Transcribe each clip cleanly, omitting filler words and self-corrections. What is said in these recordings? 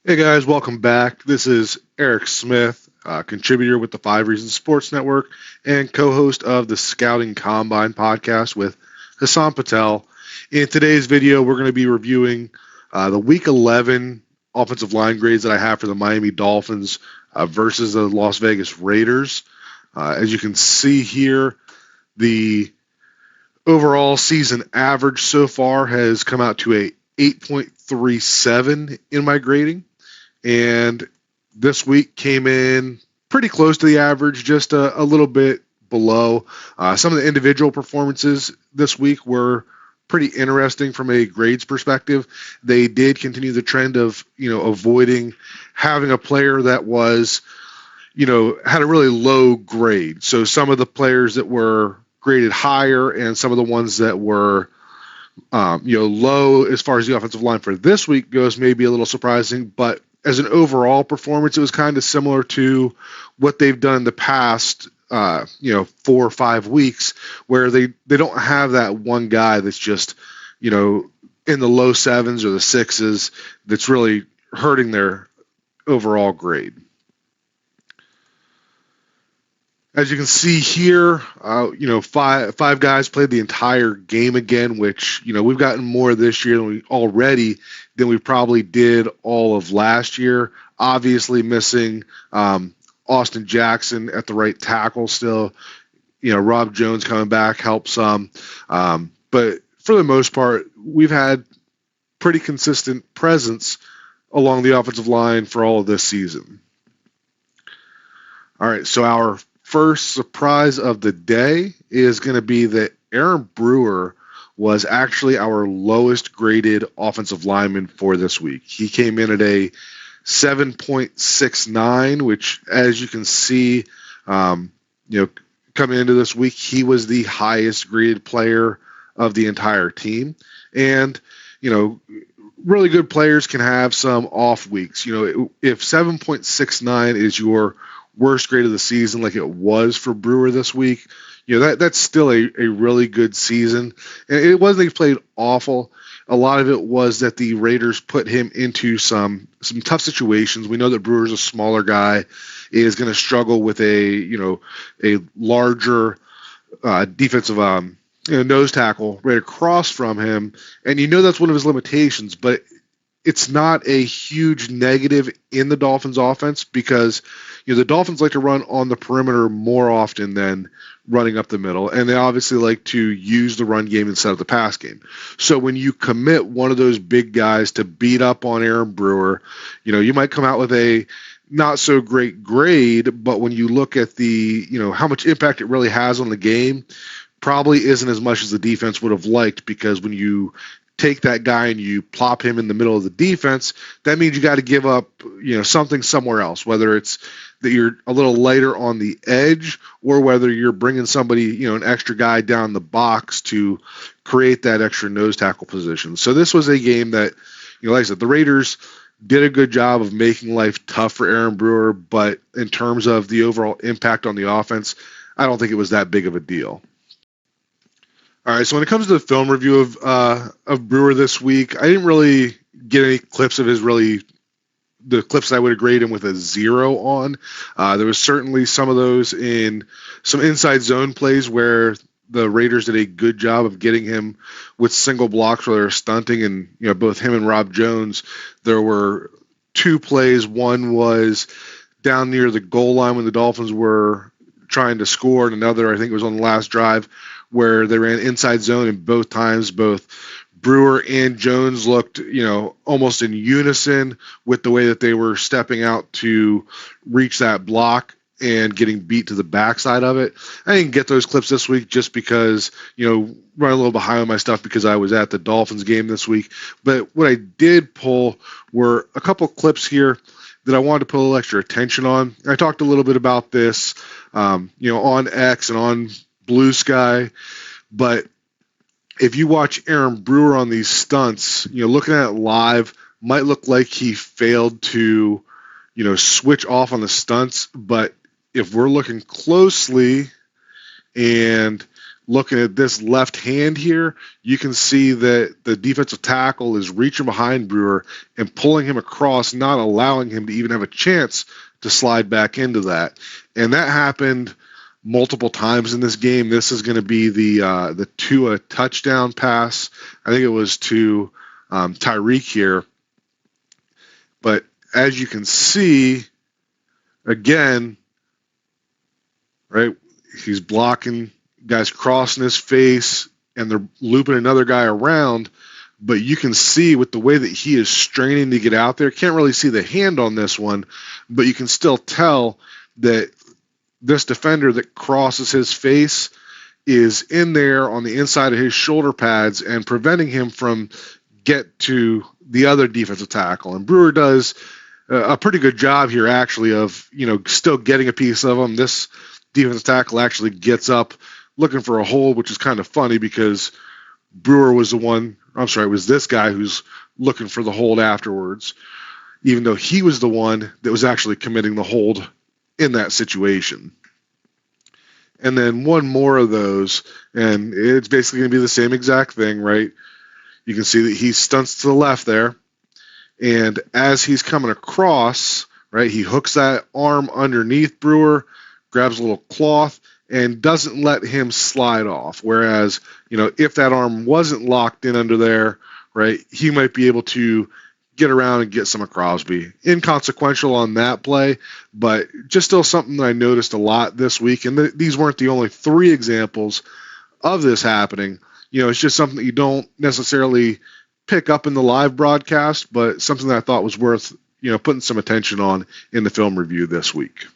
Hey guys, welcome back. This is Eric Smith, contributor with the Five Reasons Sports Network and co-host of the Scouting Combine podcast with Hassan Patel. In today's video, we're going to be reviewing the Week 11 offensive line grades that I have for the Miami Dolphins versus the Las Vegas Raiders. As you can see here, the overall season average so far has come out to a 8.37 in my grading. And this week came in pretty close to the average, just a little bit below. Some of the individual performances this week were pretty interesting from a grades perspective. They did continue the trend of, avoiding having a player that was, had a really low grade. So some of the players that were graded higher and some of the ones that were low as far as the offensive line for this week goes, maybe a little surprising, but as an overall performance, it was kind of similar to what they've done in the past, 4 or 5 weeks, where they don't have that one guy that's just, in the low sevens or the sixes that's really hurting their overall grade. As you can see here, five guys played the entire game again, which, we've gotten more this year than we probably did all of last year. Obviously missing Austin Jackson at the right tackle still. Rob Jones coming back helps some. But for the most part, we've had pretty consistent presence along the offensive line for all of this season. All right, so our first surprise of the day is going to be that Aaron Brewer was actually our lowest graded offensive lineman for this week. He came in at a 7.69, which, as you can see, coming into this week, he was the highest graded player of the entire team. And, really good players can have some off weeks. If 7.69 is your worst grade of the season, like it was for Brewer this week, that's still a really good season. And it wasn't that he played awful. A lot of it was that the Raiders put him into some tough situations. We know that Brewer's a smaller guy, is going to struggle with a larger defensive nose tackle right across from him, and that's one of his limitations. But it's not a huge negative in the Dolphins offense because the Dolphins like to run on the perimeter more often than running up the middle, and they obviously like to use the run game instead of the pass game. So when you commit one of those big guys to beat up on Aaron Brewer, you might come out with a not so great grade, but when you look at the, how much impact it really has on the game, probably isn't as much as the defense would have liked, because when you take that guy and you plop him in the middle of the defense, that means you got to give up, something somewhere else, whether it's that you're a little lighter on the edge or whether you're bringing somebody, an extra guy down the box to create that extra nose tackle position. So this was a game that, like I said, the Raiders did a good job of making life tough for Aaron Brewer, but in terms of the overall impact on the offense, I don't think it was that big of a deal. All right, so when it comes to the film review of Brewer this week, I didn't really get any clips of the clips that I would have graded him with a 0 on. There was certainly some of those in some inside zone plays where the Raiders did a good job of getting him with single blocks where they were stunting, and both him and Rob Jones, there were 2 plays. One was down near the goal line when the Dolphins were trying to score, and another, I think it was on the last drive, where they ran inside zone, and both times both Brewer and Jones looked, almost in unison with the way that they were stepping out to reach that block and getting beat to the backside of it. I didn't get those clips this week just because, running a little behind on my stuff because I was at the Dolphins game this week. But what I did pull were a couple clips here that I wanted to put a little extra attention on. I talked a little bit about this, on X and on Blue Sky, but if you watch Aaron Brewer on these stunts, looking at it live might look like he failed to, switch off on the stunts, but if we're looking closely and looking at this left hand here, you can see that the defensive tackle is reaching behind Brewer and pulling him across, not allowing him to even have a chance to slide back into that. And that happened multiple times in this game. This is going to be the Tua touchdown pass. I think it was to Tyreek here. But as you can see, again, right, he's blocking, guys crossing his face, and they're looping another guy around. But you can see with the way that he is straining to get out there, can't really see the hand on this one, but you can still tell that this defender that crosses his face is in there on the inside of his shoulder pads and preventing him from get to the other defensive tackle. And Brewer does a pretty good job here, actually, of, still getting a piece of him. This defensive tackle actually gets up looking for a hold, which is kind of funny because Brewer was was this guy who's looking for the hold afterwards, even though he was the one that was actually committing the hold in that situation. And then one more of those, and it's basically going to be the same exact thing, right? You can see that he stunts to the left there, and as he's coming across, right, he hooks that arm underneath Brewer, grabs a little cloth, and doesn't let him slide off. Whereas, if that arm wasn't locked in under there, right, he might be able to get around and get some of Crosby. Inconsequential on that play, but just still something that I noticed a lot this week. And these weren't the only 3 examples of this happening. It's just something that you don't necessarily pick up in the live broadcast, but something that I thought was worth, putting some attention on in the film review this week.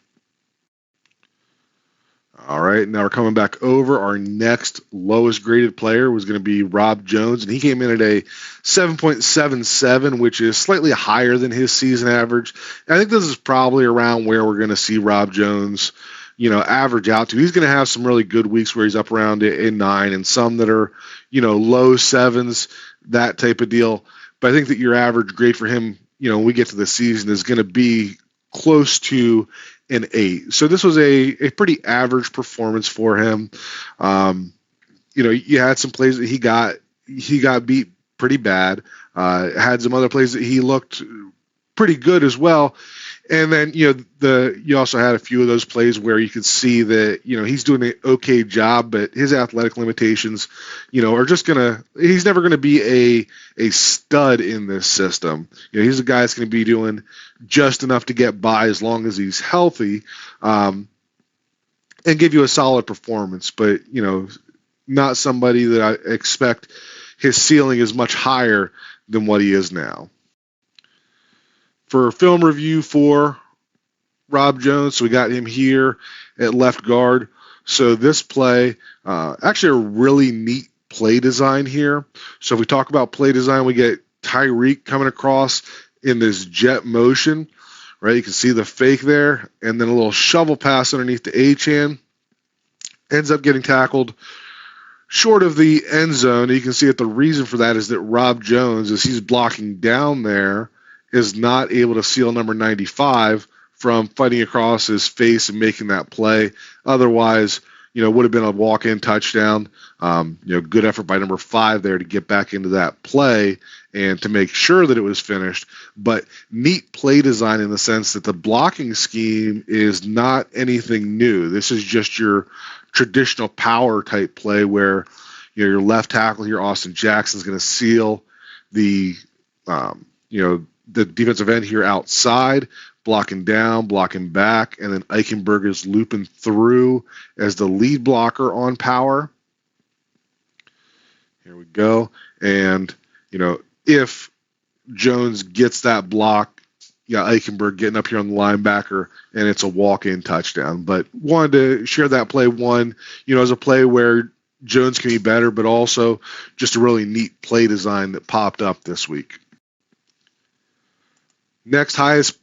All right, now we're coming back over. Our next lowest graded player was going to be Rob Jones, and he came in at a 7.77, which is slightly higher than his season average. And I think this is probably around where we're going to see Rob Jones, average out to. He's going to have some really good weeks where he's up around a 9 and some that are, low 7s, that type of deal. But I think that your average grade for him, when we get to the season, is going to be close to an 8. So this was a pretty average performance for him. You had some plays that he got beat pretty bad. Had some other plays that he looked pretty good as well. And then, you also had a few of those plays where you could see that, he's doing an okay job, but his athletic limitations, are just he's never going to be a stud in this system. He's a guy that's going to be doing just enough to get by as long as he's healthy, and give you a solid performance, but, not somebody that I expect his ceiling is much higher than what he is now. For film review for Rob Jones, so we got him here at left guard. So this play, actually a really neat play design here. So if we talk about play design, we get Tyreek coming across in this jet motion, right? You can see the fake there, and then a little shovel pass underneath the H-hand. Ends up getting tackled short of the end zone. You can see that the reason for that is that Rob Jones, as he's blocking down there, is not able to seal number 95 from fighting across his face and making that play. Otherwise, would have been a walk-in touchdown. Good effort by number 5 there to get back into that play and to make sure that it was finished. But neat play design in the sense that the blocking scheme is not anything new. This is just your traditional power type play where your left tackle here, Austin Jackson, is going to seal the the defensive end here outside, blocking down, blocking back, and then Eichenberg is looping through as the lead blocker on power. Here we go. And, if Jones gets that block, Eichenberg getting up here on the linebacker, and it's a walk-in touchdown. But wanted to share that play, as a play where Jones can be better, but also just a really neat play design that popped up this week. Next highest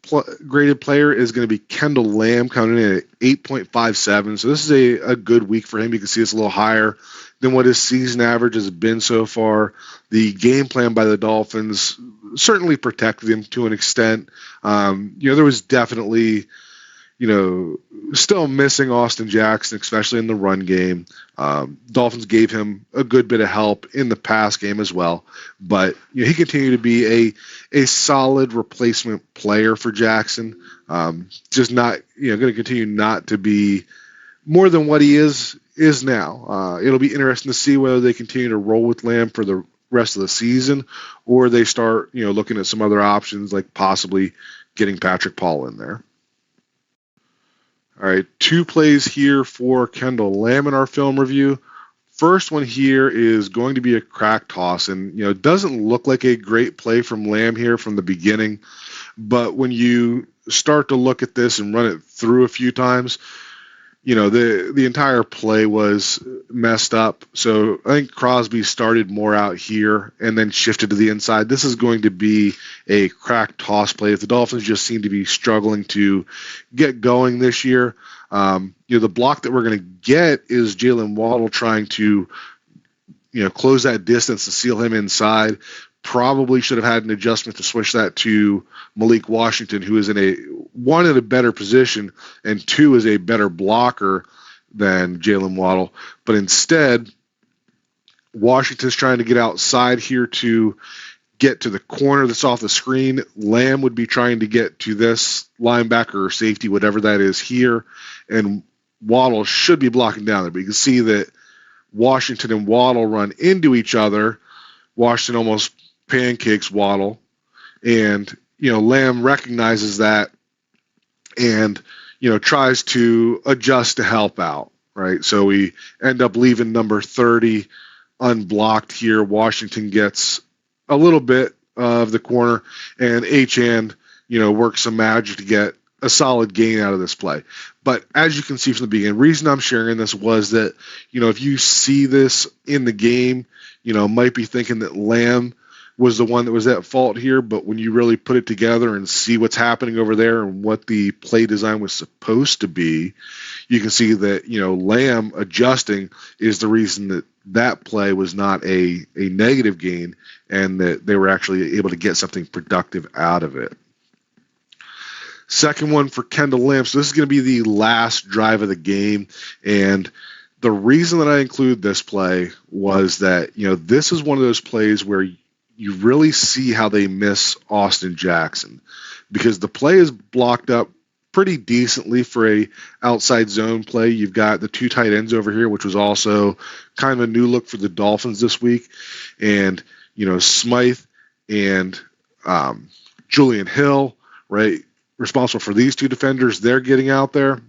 graded player is going to be Kendall Lamb, coming in at 8.57. So this is a good week for him. You can see it's a little higher than what his season average has been so far. The game plan by the Dolphins certainly protected him to an extent. There was definitely, still missing Austin Jackson, especially in the run game. Dolphins gave him a good bit of help in the pass game as well, but he continued to be a solid replacement player for Jackson. Just not going to continue not to be more than what he is now. It'll be interesting to see whether they continue to roll with Lamb for the rest of the season, or they start looking at some other options, like possibly getting Patrick Paul in there. All right, 2 plays here for Kendall Lamb in our film review. First one here is going to be a crack toss, and it doesn't look like a great play from Lamb here from the beginning, but when you start to look at this and run it through a few times, the entire play was messed up. So I think Crosby started more out here and then shifted to the inside. This is going to be a crack toss play. If the Dolphins just seem to be struggling to get going this year, the block that we're going to get is Jalen Waddle trying to, close that distance to seal him inside. Probably should have had an adjustment to switch that to Malik Washington, who is in a better position, and 2 is a better blocker than Jalen Waddle. But instead, Washington's trying to get outside here to get to the corner that's off the screen. Lamb would be trying to get to this linebacker or safety, whatever that is here, and Waddle should be blocking down there. But you can see that Washington and Waddle run into each other. Washington almost pancakes Waddle, and Lamb recognizes that and tries to adjust to help out, right? So we end up leaving number 30 unblocked here. Washington gets a little bit of the corner, and Achane works some magic to get a solid gain out of this play. But as you can see from the beginning, the reason I'm sharing this was that if you see this in the game, might be thinking that Lamb was the one that was at fault here, but when you really put it together and see what's happening over there and what the play design was supposed to be, you can see that, Lamb adjusting is the reason that play was not a negative gain, and that they were actually able to get something productive out of it. Second one for Kendall Lamb. So this is going to be the last drive of the game, and the reason that I include this play was that, this is one of those plays where you really see how they miss Austin Jackson, because the play is blocked up pretty decently for a outside zone play. You've got the 2 tight ends over here, which was also kind of a new look for the Dolphins this week. And, Smythe and Julian Hill, right, responsible for these 2 defenders. They're getting out there.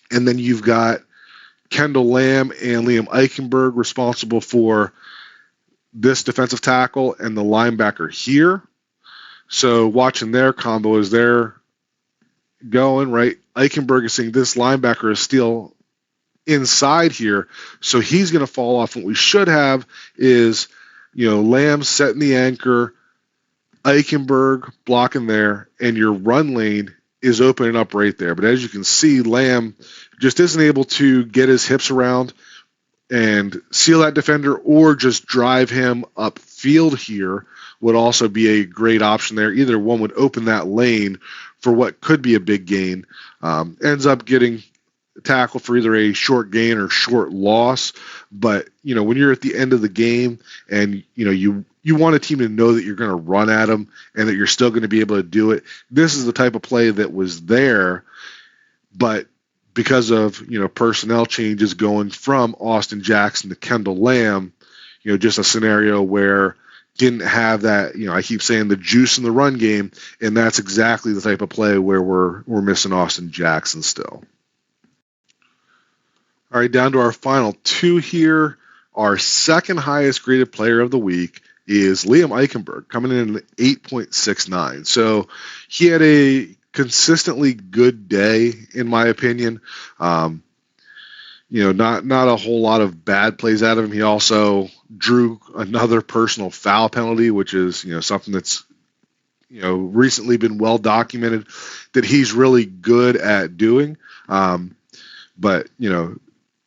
And then you've got Kendall Lamb and Liam Eichenberg responsible for this defensive tackle and the linebacker here. So watching their combo as they're going, right, Eichenberg is saying this linebacker is still inside here, so he's going to fall off. What we should have is, Lamb setting the anchor, Eichenberg blocking there, and your run lane is opening up right there. But as you can see, Lamb just isn't able to get his hips around and seal that defender, or just drive him upfield here would also be a great option there. Either one would open that lane for what could be a big gain. Ends up getting tackled for either a short gain or short loss. But, when you're at the end of the game and, you want a team to know that you're going to run at them and that you're still going to be able to do it, this is the type of play that was there. But because of, personnel changes going from Austin Jackson to Kendall Lamb, just a scenario where didn't have that, I keep saying the juice in the run game, and that's exactly the type of play where we're missing Austin Jackson still. All right, down to our final 2 here. Our second highest graded player of the week is Liam Eichenberg, coming in at 8.69. So he had a consistently good day, in my opinion. Not a whole lot of bad plays out of him. He also drew another personal foul penalty, which is, something that's, recently been well documented that he's really good at doing. But,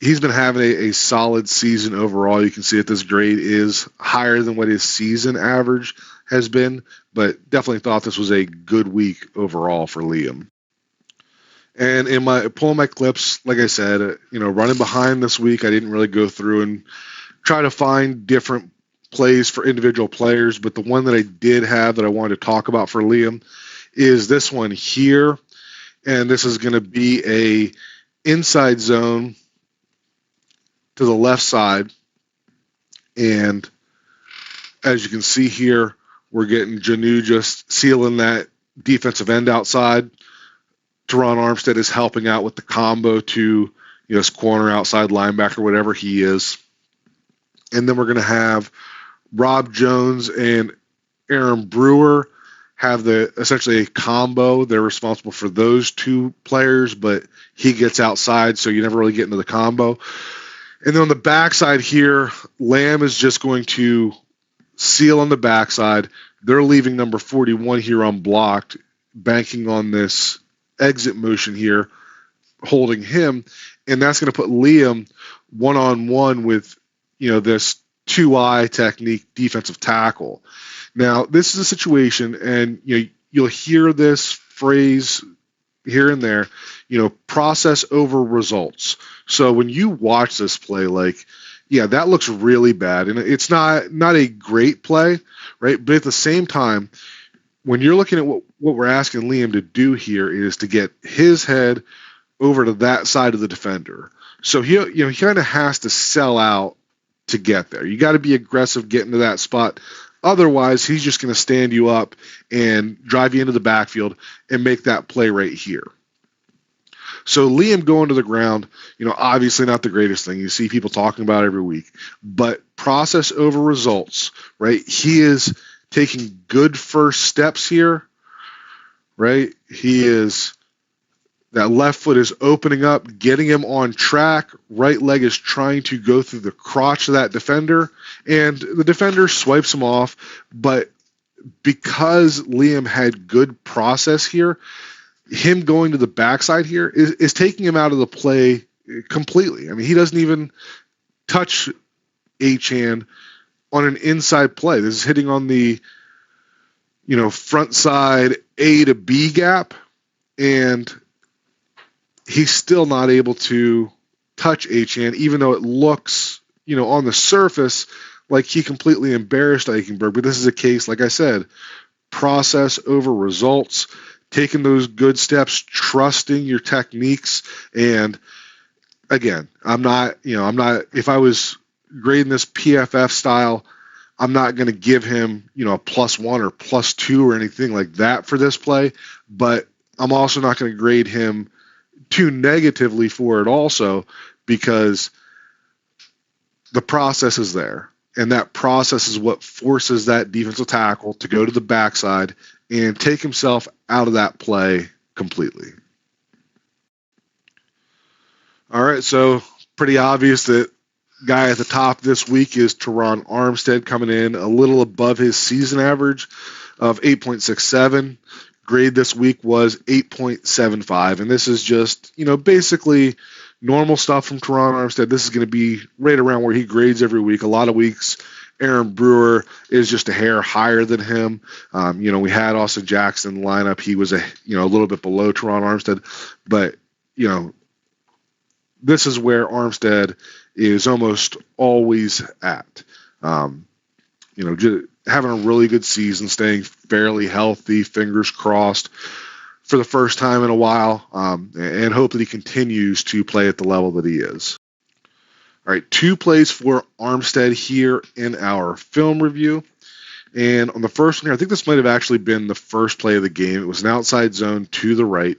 he's been having a solid season overall. You can see that this grade is higher than what his season average has been, but definitely thought this was a good week overall for Liam. And in my pulling my clips, like I said, running behind this week, I didn't really go through and try to find different plays for individual players. But the one that I did have that I wanted to talk about for Liam is this one here. And this is going to be a inside zone to the left side. And as you can see here, we're getting Janu just sealing that defensive end outside. Teron Armstead is helping out with the combo to his corner, outside linebacker, whatever he is. And then we're going to have Rob Jones and Aaron Brewer have essentially a combo. They're responsible for those two players, but he gets outside, so you never really get into the combo. And then on the backside here, Lamb is just going to seal on the backside. They're leaving number 41 here unblocked, banking on this exit motion here, holding him, and that's going to put Liam one-on-one with this 2-eye technique defensive tackle. Now, this is a situation, and you'll hear this phrase here and there, process over results. So when you watch this play, that looks really bad, and it's not a great play, right? But at the same time, when you're looking at what we're asking Liam to do here is to get his head over to that side of the defender. So he kind of has to sell out to get there. You got to be aggressive getting to that spot. Otherwise, he's just going to stand you up and drive you into the backfield and make that play right here. So Liam going to the ground, obviously not the greatest thing. You see people talking about it every week. But process over results, right? He is taking good first steps here, right? That left foot is opening up, getting him on track. Right leg is trying to go through the crotch of that defender, and the defender swipes him off. But because Liam had good process here, him going to the backside here is taking him out of the play completely. I mean, he doesn't even touch Achane on an inside play. This is hitting on the front side A to B gap, and he's still not able to touch Achane, even though it looks, on the surface like he completely embarrassed Eichenberg. But this is a case, like I said, process over results, taking those good steps, trusting your techniques. And again, I'm not, if I was grading this PFF style, I'm not going to give him, a +1 or +2 or anything like that for this play, but I'm also not going to grade him too negatively for it also, because the process is there, and that process is what forces that defensive tackle to go to the backside and take himself out of that play completely. All right, so pretty obvious that guy at the top this week is Teron Armstead, coming in a little above his season average of 8.67. Grade this week was 8.75, and this is just, basically normal stuff from Teron Armstead. This is going to be right around where he grades every week. A lot of weeks, Aaron Brewer is just a hair higher than him. We had Austin Jackson in the lineup. He was a little bit below Teron Armstead, but, this is where Armstead is almost always at. Just having a really good season, staying fairly healthy, fingers crossed, for the first time in a while, and hope that he continues to play at the level that he is. All right, 2 plays for Armstead here in our film review. And on the first one here, I think this might have actually been the first play of the game. It was an outside zone to the right.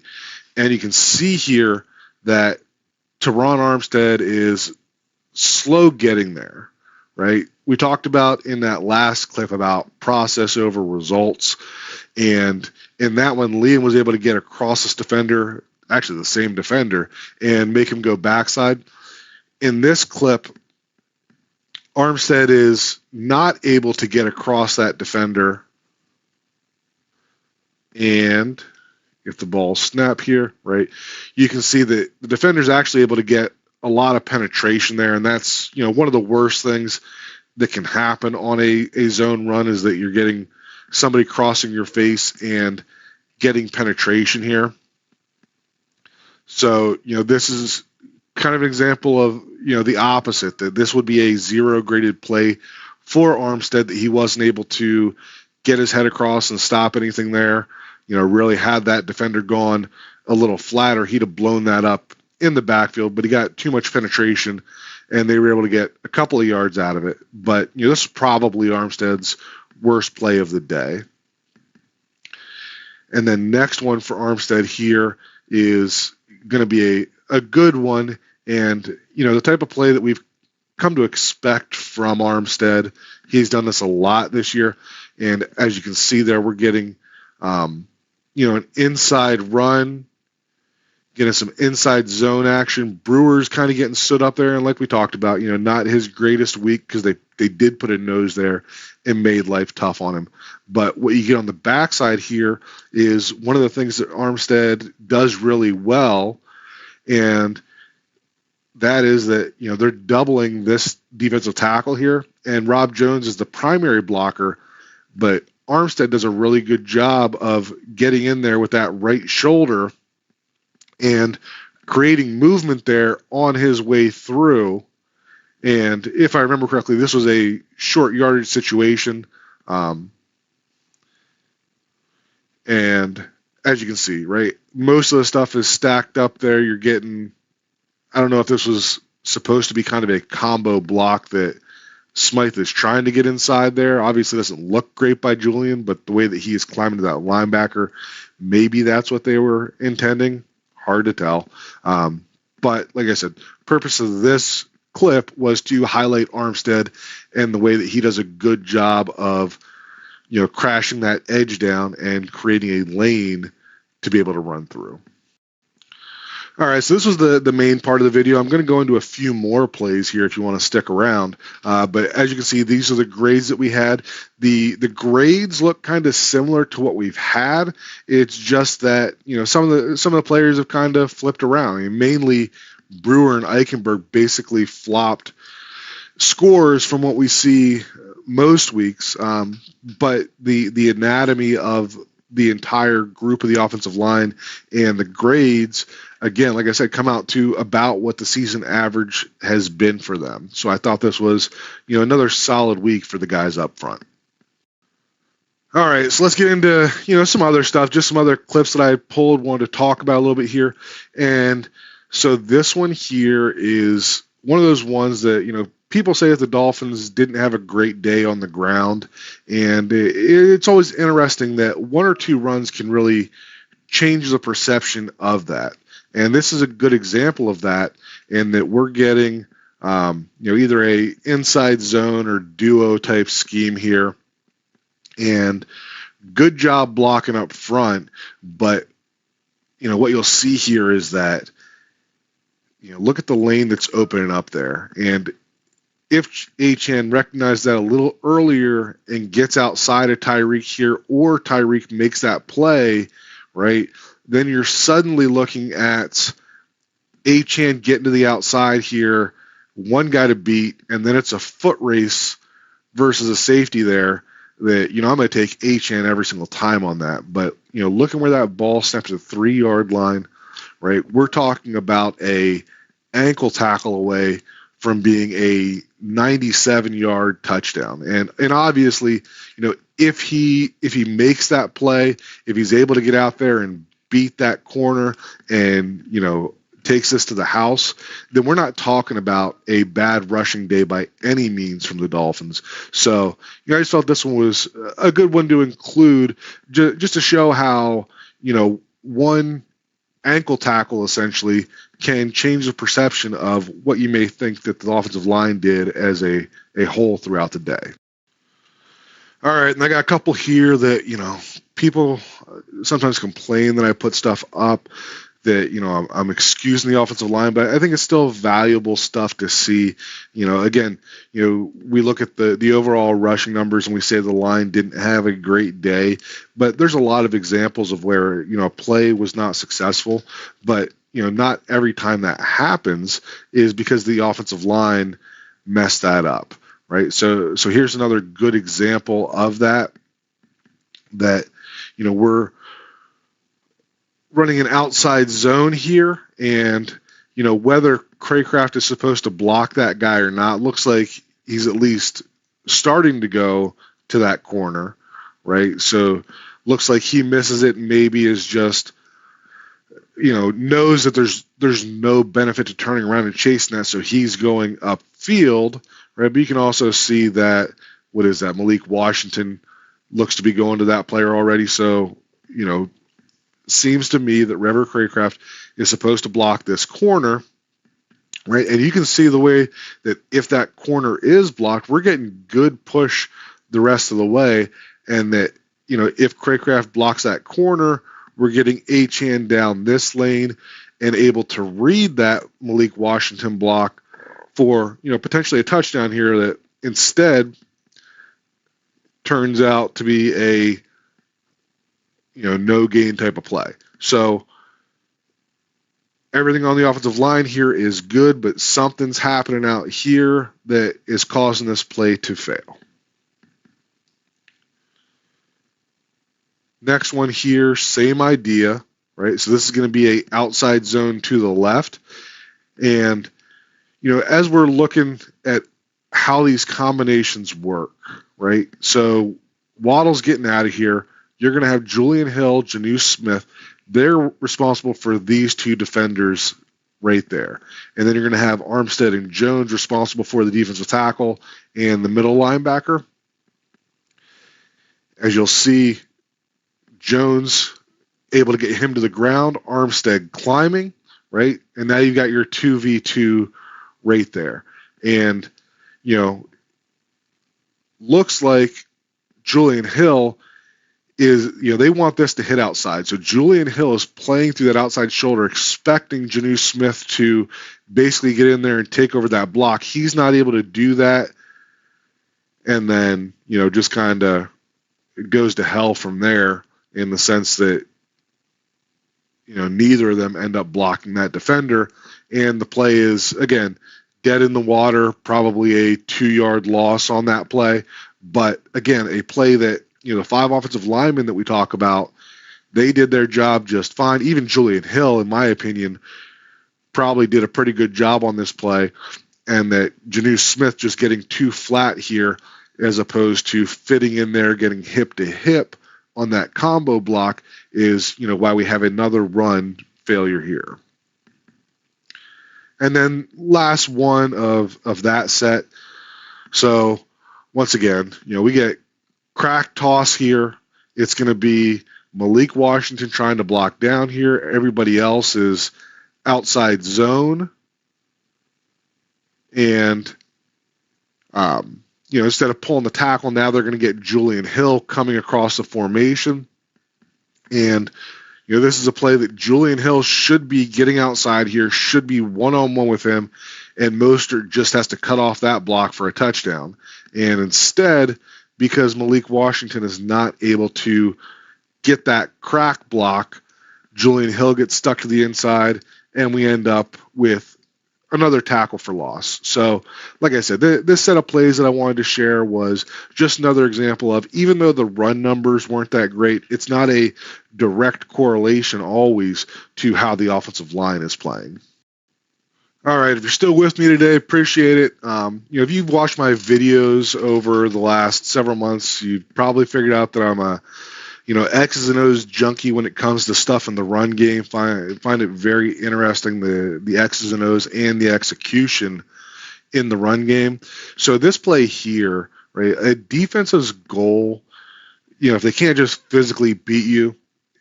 And you can see here that Teron Armstead is slow getting there, right? We talked about in that last clip about process over results. And in that one, Liam was able to get across this defender, actually the same defender, and make him go backside. In this clip, Armstead is not able to get across that defender. And if the ball snap here, right, you can see that the defender's actually able to get a lot of penetration there. And that's, one of the worst things that can happen on a zone run is that you're getting somebody crossing your face and getting penetration here. So, this is kind of an example of, the opposite, that this would be a 0 graded play for Armstead, that he wasn't able to get his head across and stop anything there. Really had that defender gone a little flatter, he'd have blown that up in the backfield, but he got too much penetration and they were able to get a couple of yards out of it. But, this is probably Armstead's worst play of the day. And then next one for Armstead here is going to be a good one. And, the type of play that we've come to expect from Armstead. He's done this a lot this year. And as you can see there, we're getting, an inside run, getting some inside zone action. Brewer's kind of getting stood up there. And like we talked about, not his greatest week because they did put a nose there and made life tough on him. But what you get on the backside here is one of the things that Armstead does really well, and that is that, they're doubling this defensive tackle here, and Rob Jones is the primary blocker, but Armstead does a really good job of getting in there with that right shoulder and creating movement there on his way through. And if I remember correctly, this was a short yardage situation. And as you can see, right, most of the stuff is stacked up there. You're getting, I don't know if this was supposed to be kind of a combo block that Smythe is trying to get inside there. Obviously, it doesn't look great by Julian, but the way that he is climbing to that linebacker, maybe that's what they were intending. Hard to tell. But like I said, purpose of this clip was to highlight Armstead and the way that he does a good job of, crashing that edge down and creating a lane to be able to run through. All right, so this was the main part of the video. I'm going to go into a few more plays here if you want to stick around. But as you can see, these are the grades that we had. The grades look kind of similar to what we've had. It's just that, some of the players have kind of flipped around. I mean, mainly Brewer and Eichenberg basically flopped scores from what we see most weeks. But the anatomy of the entire group of the offensive line and the grades, again, like I said, come out to about what the season average has been for them. So I thought this was, another solid week for the guys up front. All right, so let's get into, some other stuff, just some other clips that I pulled, wanted to talk about a little bit here. And so this one here is one of those ones that, people say that the Dolphins didn't have a great day on the ground, and it's always interesting that one or two runs can really change the perception of that. And this is a good example of that, in that we're getting, either a inside zone or duo type scheme here, and good job blocking up front. But, what you'll see here is that, look at the lane that's opening up there. And if Achane recognizes that a little earlier and gets outside of Tyreek here, or Tyreek makes that play, right, then you're suddenly looking at Achane getting to the outside here, one guy to beat, and then it's a foot race versus a safety there that, I'm going to take Achane every single time on that. But, looking where that ball snaps at the 3-yard line, right, we're talking about a ankle tackle away from being a 97-yard touchdown. And obviously, if he makes that play, if he's able to get out there and beat that corner and, takes this to the house, then we're not talking about a bad rushing day by any means from the Dolphins. So, I just felt this one was a good one to include, just to show how, one ankle tackle essentially can change the perception of what you may think that the offensive line did as a whole throughout the day. All right, and I got a couple here that, people sometimes complain that I put stuff up that, I'm excusing the offensive line, but I think it's still valuable stuff to see. Again, we look at the overall rushing numbers and we say the line didn't have a great day, but there's a lot of examples of where, a play was not successful, but, not every time that happens is because the offensive line messed that up, right? So here's another good example of that, we're running an outside zone here, and whether Craycraft is supposed to block that guy or not, looks like he's at least starting to go to that corner, right? So looks like he misses it, and maybe is just knows that there's no benefit to turning around and chasing that, so he's going upfield, right? But you can also see that, what is that, Malik Washington looks to be going to that player already. So seems to me that Trevor Craycraft is supposed to block this corner, right? And you can see the way that if that corner is blocked, we're getting good push the rest of the way, and that if Craycraft blocks that corner, we're getting Achane down this lane and able to read that Malik Washington block for potentially a touchdown here that instead turns out to be a no gain type of play. So everything on the offensive line here is good, but something's happening out here that is causing this play to fail. Next one here, same idea, right? So this is going to be a outside zone to the left. And, as we're looking at how these combinations work, right? So Waddle's getting out of here. You're going to have Julian Hill, Janu Smith. They're responsible for these two defenders right there. And then you're going to have Armstead and Jones responsible for the defensive tackle and the middle linebacker. As you'll see, Jones able to get him to the ground, Armstead climbing, right? And now you've got your 2v2 right there. And, looks like Julian Hill is, they want this to hit outside. So Julian Hill is playing through that outside shoulder, expecting Janu Smith to basically get in there and take over that block. He's not able to do that. And then, just kind of it goes to hell from there, in the sense that, neither of them end up blocking that defender. And the play is, again, dead in the water, probably a 2-yard loss on that play. But, again, a play that, the 5 offensive linemen that we talk about, they did their job just fine. Even Julian Hill, in my opinion, probably did a pretty good job on this play. And that Janu Smith just getting too flat here, as opposed to fitting in there, getting hip to hip on that combo block, is why we have another run failure here. And then last one of that set. So once again, we get crack toss here. It's going to be Malik Washington trying to block down here. Everybody else is outside zone. And instead of pulling the tackle, now they're going to get Julian Hill coming across the formation. And, this is a play that Julian Hill should be getting outside here, should be one-on-one with him, and Mostert just has to cut off that block for a touchdown. And instead, because Malik Washington is not able to get that crack block, Julian Hill gets stuck to the inside, and we end up with another tackle for loss. So, like I said, this set of plays that I wanted to share was just another example of, even though the run numbers weren't that great, it's not a direct correlation always to how the offensive line is playing. All right, if you're still with me today, appreciate it. If you've watched my videos over the last several months, you've probably figured out that I'm a X's and O's junkie when it comes to stuff in the run game. Find it very interesting, the X's and O's and the execution in the run game. So this play here, right, a defense's goal, if they can't just physically beat you,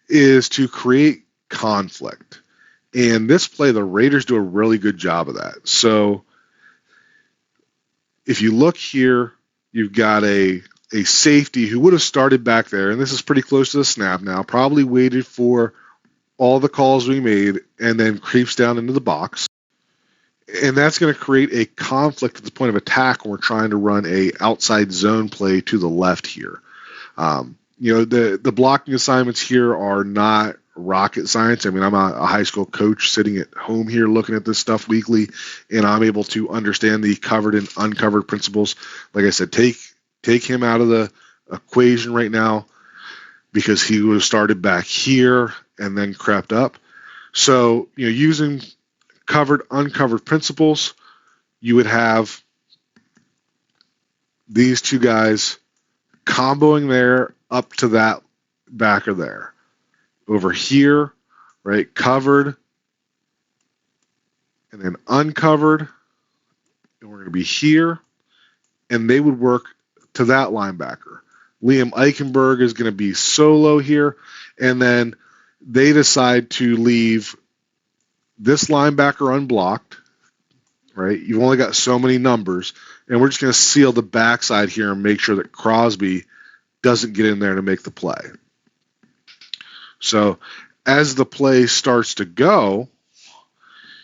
is to create conflict. And this play, the Raiders do a really good job of that. So if you look here, you've got a safety who would have started back there, and this is pretty close to the snap now, probably waited for all the calls we made and then creeps down into the box. And that's going to create a conflict at the point of attack when we're trying to run a outside zone play to the left here. The blocking assignments here are not rocket science. I mean, I'm a high school coach sitting at home here looking at this stuff weekly, and I'm able to understand the covered and uncovered principles. Like I said, take him out of the equation right now, because he would have started back here and then crept up. So, using covered, uncovered principles, you would have these two guys comboing there up to that backer there. Over here, right, covered, and then uncovered, and we're going to be here, and they would work to that linebacker. Liam Eichenberg is going to be solo here, and then they decide to leave this linebacker unblocked, right? You've only got so many numbers, and we're just going to seal the backside here and make sure that Crosby doesn't get in there to make the play. So as the play starts to go,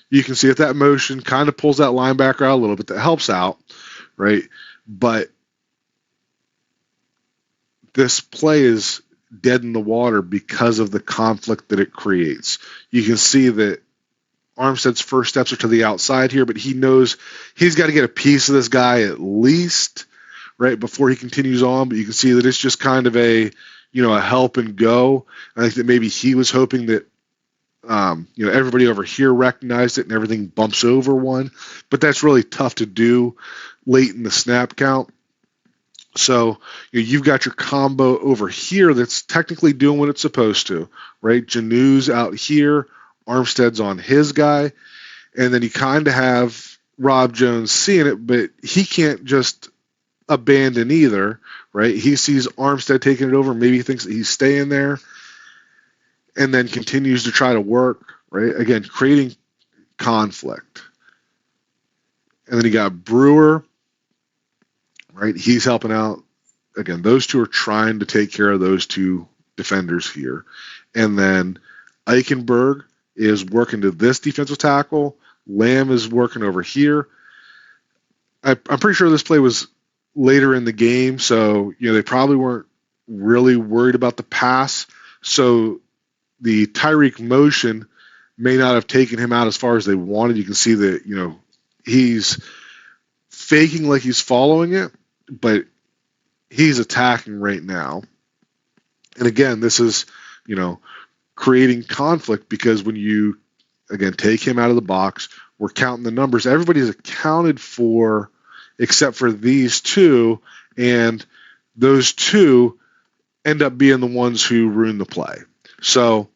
you can see that that motion kind of pulls that linebacker out a little bit. That helps out, right? But this play is dead in the water because of the conflict that it creates. You can see that Armstead's first steps are to the outside here, but he knows he's got to get a piece of this guy at least, right, before he continues on. But you can see that it's just kind of a help and go. I think that maybe he was hoping that everybody over here recognized it and everything bumps over one, but that's really tough to do late in the snap count. So you've got your combo over here that's technically doing what it's supposed to, right? Janu's out here, Armstead's on his guy, and then you kind of have Rob Jones seeing it, but he can't just abandon either, right? He sees Armstead taking it over, maybe he thinks that he's staying there, and then continues to try to work, right? Again, creating conflict. And then you got Brewer, right? He's helping out. Again, those two are trying to take care of those two defenders here. And then Eichenberg is working to this defensive tackle. Lamb is working over here. I'm pretty sure this play was later in the game, so they probably weren't really worried about the pass. So the Tyreek motion may not have taken him out as far as they wanted. You can see that, he's faking like he's following it, but he's attacking right now. And again, this is, creating conflict because when you, again, take him out of the box, we're counting the numbers. Everybody's accounted for except for these two, and those two end up being the ones who ruin the play. So,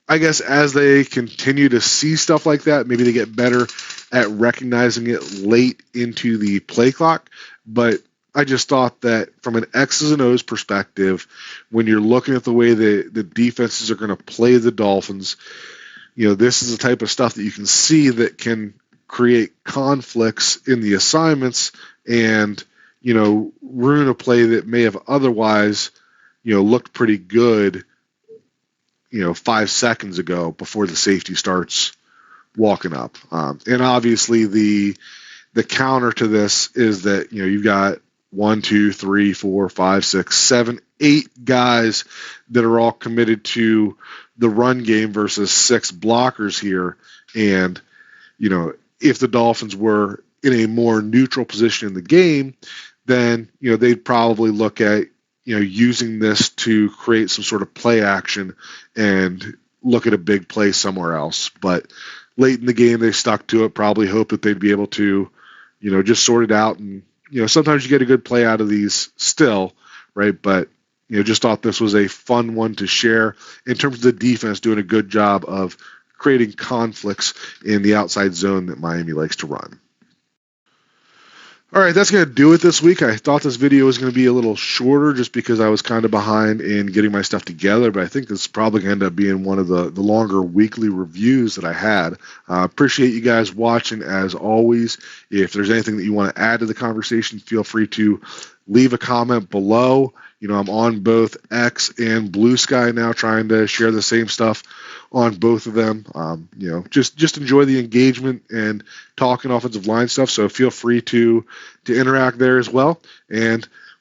I guess as they continue to see stuff like that, maybe they get better at recognizing it late into the play clock. But I just thought that from an X's and O's perspective, when you're looking at the way the defenses are going to play the Dolphins, this is the type of stuff that you can see that can create conflicts in the assignments and, ruin a play that may have otherwise, looked pretty good, 5 seconds ago before the safety starts walking up. And obviously the counter to this is that, you've got 1, 2, 3, 4, 5, 6, 7, 8 guys that are all committed to the run game versus 6 blockers here. And, if the Dolphins were in a more neutral position in the game, then, they'd probably look at, using this to create some sort of play action and look at a big play somewhere else. But late in the game, they stuck to it, probably hope that they'd be able to, just sort it out. And, sometimes you get a good play out of these still, right? But, just thought this was a fun one to share in terms of the defense doing a good job of creating conflicts in the outside zone that Miami likes to run. All right, that's going to do it this week. I thought this video was going to be a little shorter just because I was kind of behind in getting my stuff together, but I think this is probably going to end up being one of the longer weekly reviews that I had. Appreciate you guys watching as always. If there's anything that you want to add to the conversation, feel free to leave a comment below. I'm on both X and Blue Sky now, trying to share the same stuff on both of them. Just enjoy the engagement and talking offensive line stuff. So feel free to interact there as well. And